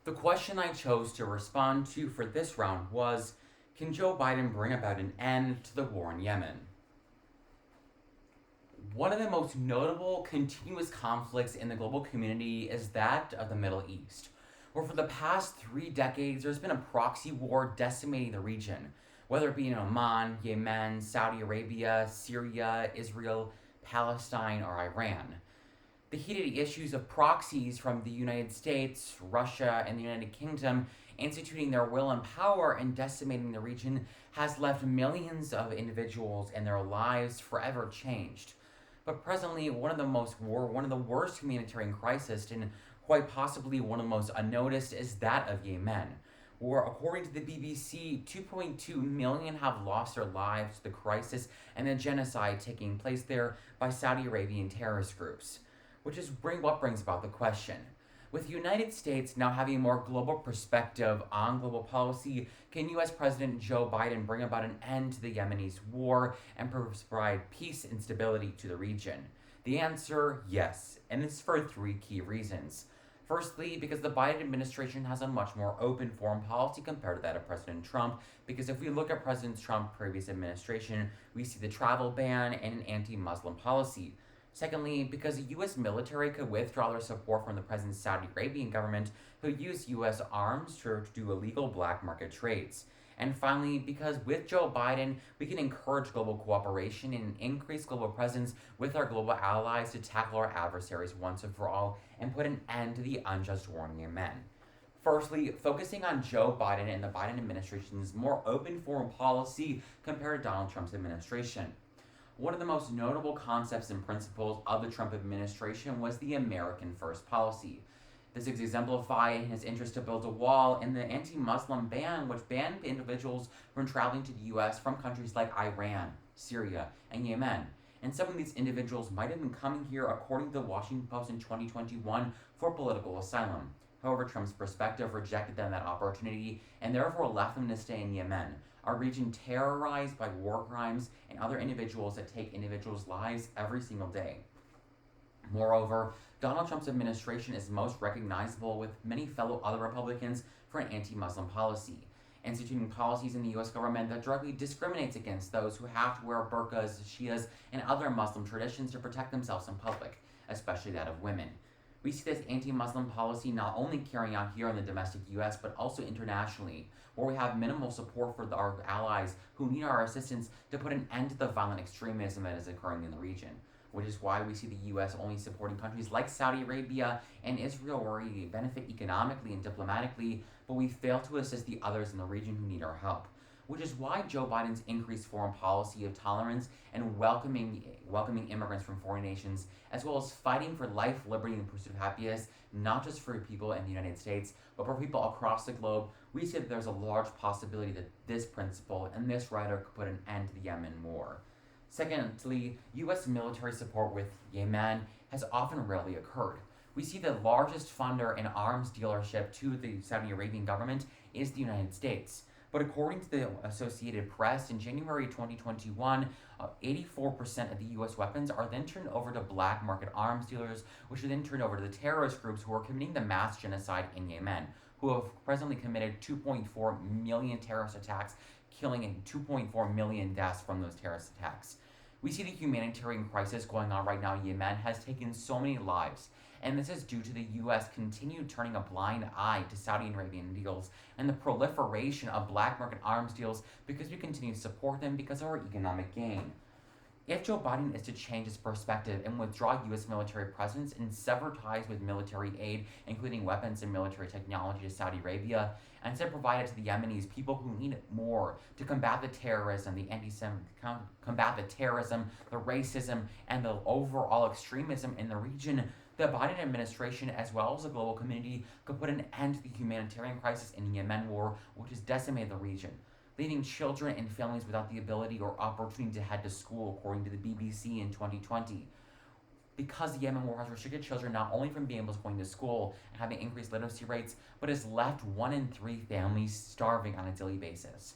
The question I chose to respond to for this round was, can Joe Biden bring about an end to the war in Yemen? One of the most notable continuous conflicts in the global community is that of the Middle East, where for the past 3 decades there's been a proxy war decimating the region, whether it be in Oman, Yemen, Saudi Arabia, Syria, Israel, Palestine, or Iran. The heated issues of proxies from the United States, Russia, and the United Kingdom instituting their will and power and decimating the region has left millions of individuals and their lives forever changed. But presently, one of the worst humanitarian crises, and quite possibly one of the most unnoticed, is that of Yemen, where, according to the BBC, 2.2 million have lost their lives to the crisis and the genocide taking place there by Saudi Arabian terrorist groups. What brings about the question. With the United States now having a more global perspective on global policy, can US President Joe Biden bring about an end to the Yemeni war and provide peace and stability to the region? The answer, yes, and this is for three key reasons. Firstly, because the Biden administration has a much more open foreign policy compared to that of President Trump. Because if we look at President Trump's previous administration, we see the travel ban and an anti Muslim policy. Secondly, because the US military could withdraw their support from the present Saudi Arabian government, who used US arms to do illegal black market trades. And finally, because with Joe Biden, we can encourage global cooperation and increase global presence with our global allies to tackle our adversaries once and for all and put an end to the unjust war in Yemen. Firstly, focusing on Joe Biden and the Biden administration's more open foreign policy compared to Donald Trump's administration. One of the most notable concepts and principles of the Trump administration was the American First policy. This is exemplified in his interest to build a wall and the anti Muslim ban, which banned individuals from traveling to the US from countries like Iran, Syria, and Yemen. And some of these individuals might have been coming here, according to the Washington Post in 2021, for political asylum. However, Trump's perspective rejected them that opportunity and therefore left them to stay in Yemen, a region terrorized by war crimes and other individuals that take individuals' lives every single day. Moreover, Donald Trump's administration is most recognizable with many fellow other Republicans for an anti-Muslim policy, instituting policies in the US government that directly discriminates against those who have to wear burqas, shias, and other Muslim traditions to protect themselves in public, especially that of women. We see this anti-Muslim policy not only carrying out here in the domestic US, but also internationally, where we have minimal support for our allies who need our assistance to put an end to the violent extremism that is occurring in the region. Which is why we see the US only supporting countries like Saudi Arabia and Israel, where we benefit economically and diplomatically, but we fail to assist the others in the region who need our help. Which is why Joe Biden's increased foreign policy of tolerance and welcoming immigrants from foreign nations, as well as fighting for life, liberty, and the pursuit of happiness, not just for people in the United States, but for people across the globe, we see that there's a large possibility that this principle and this rhetoric could put an end to the Yemen war. Secondly, US military support with Yemen has often rarely occurred. We see the largest funder and arms dealership to the Saudi Arabian government is the United States. But according to the Associated Press, in January 2021, 84% of the US weapons are then turned over to black market arms dealers, which are then turned over to the terrorist groups who are committing the mass genocide in Yemen, who have presently committed 2.4 million terrorist attacks, killing 2.4 million deaths from those terrorist attacks. We see the humanitarian crisis going on right now in Yemen has taken so many lives, and this is due to the US continued turning a blind eye to Saudi Arabian deals and the proliferation of black market arms deals because we continue to support them because of our economic gain. If Joe Biden is to change his perspective and withdraw US military presence and sever ties with military aid, including weapons and military technology to Saudi Arabia, and instead provide it to the Yemenis, people who need it more to combat the terrorism, combat the terrorism, the racism, and the overall extremism in the region, the Biden administration, as well as the global community, could put an end to the humanitarian crisis in the Yemen war, which has decimated the region, leaving children and families without the ability or opportunity to head to school, according to the BBC in 2020. Because the Yemen war has restricted children not only from being able to go to school and having increased literacy rates, but has left 1 in 3 families starving on a daily basis.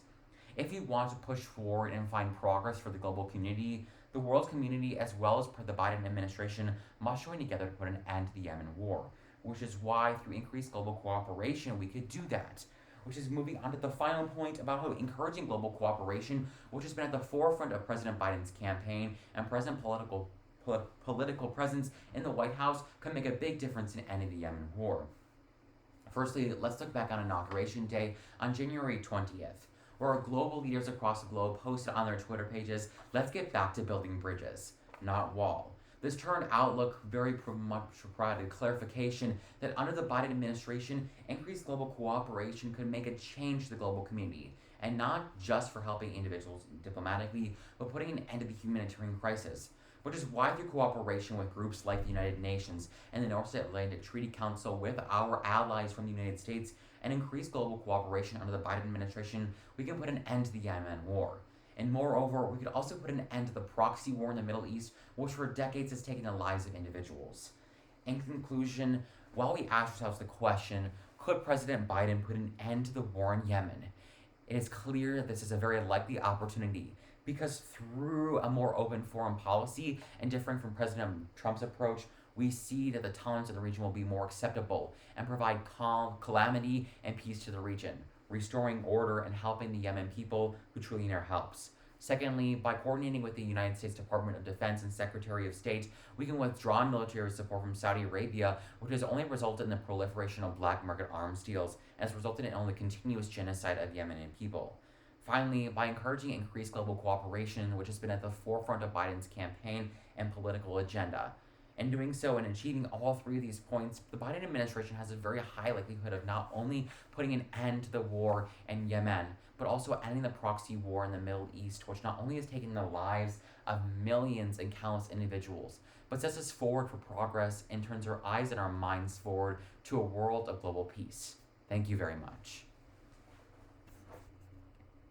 If we want to push forward and find progress for the global community, the world community, as well as the Biden administration, must join together to put an end to the Yemen war. which is why through increased global cooperation we could do that. Which is moving on to the final point about how encouraging global cooperation, which has been at the forefront of President Biden's campaign and present political presence in the White House, could make a big difference in ending the Yemen war. Firstly, let's look back on Inauguration Day on January 20th, where our global leaders across the globe posted on their Twitter pages, "Let's get back to building bridges, not wall." This turned Outlook very much provided clarification that under the Biden administration, increased global cooperation could make a change to the global community, and not just for helping individuals diplomatically, but putting an end to the humanitarian crisis. Which is why, through cooperation with groups like the United Nations and the North Atlantic Treaty Council with our allies from the United States, and increased global cooperation under the Biden administration, we can put an end to the Yemen war. And moreover, we could also put an end to the proxy war in the Middle East, which for decades has taken the lives of individuals. In conclusion, while we ask ourselves the question, could President Biden put an end to the war in Yemen? It is clear that this is a very likely opportunity, because through a more open foreign policy and differing from President Trump's approach, we see that the tolerance of the region will be more acceptable and provide calm, calamity, and peace to the region, restoring order and helping the Yemen people who truly need our helps. Secondly, by coordinating with the United States Department of Defense and Secretary of State, we can withdraw military support from Saudi Arabia, which has only resulted in the proliferation of black market arms deals and has resulted in only continuous genocide of Yemeni people. Finally, by encouraging increased global cooperation, which has been at the forefront of Biden's campaign and political agenda. In doing so and achieving all three of these points, the Biden administration has a very high likelihood of not only putting an end to the war in Yemen, but also ending the proxy war in the Middle East, which not only has taken the lives of millions and countless individuals, but sets us forward for progress and turns our eyes and our minds forward to a world of global peace. Thank you very much.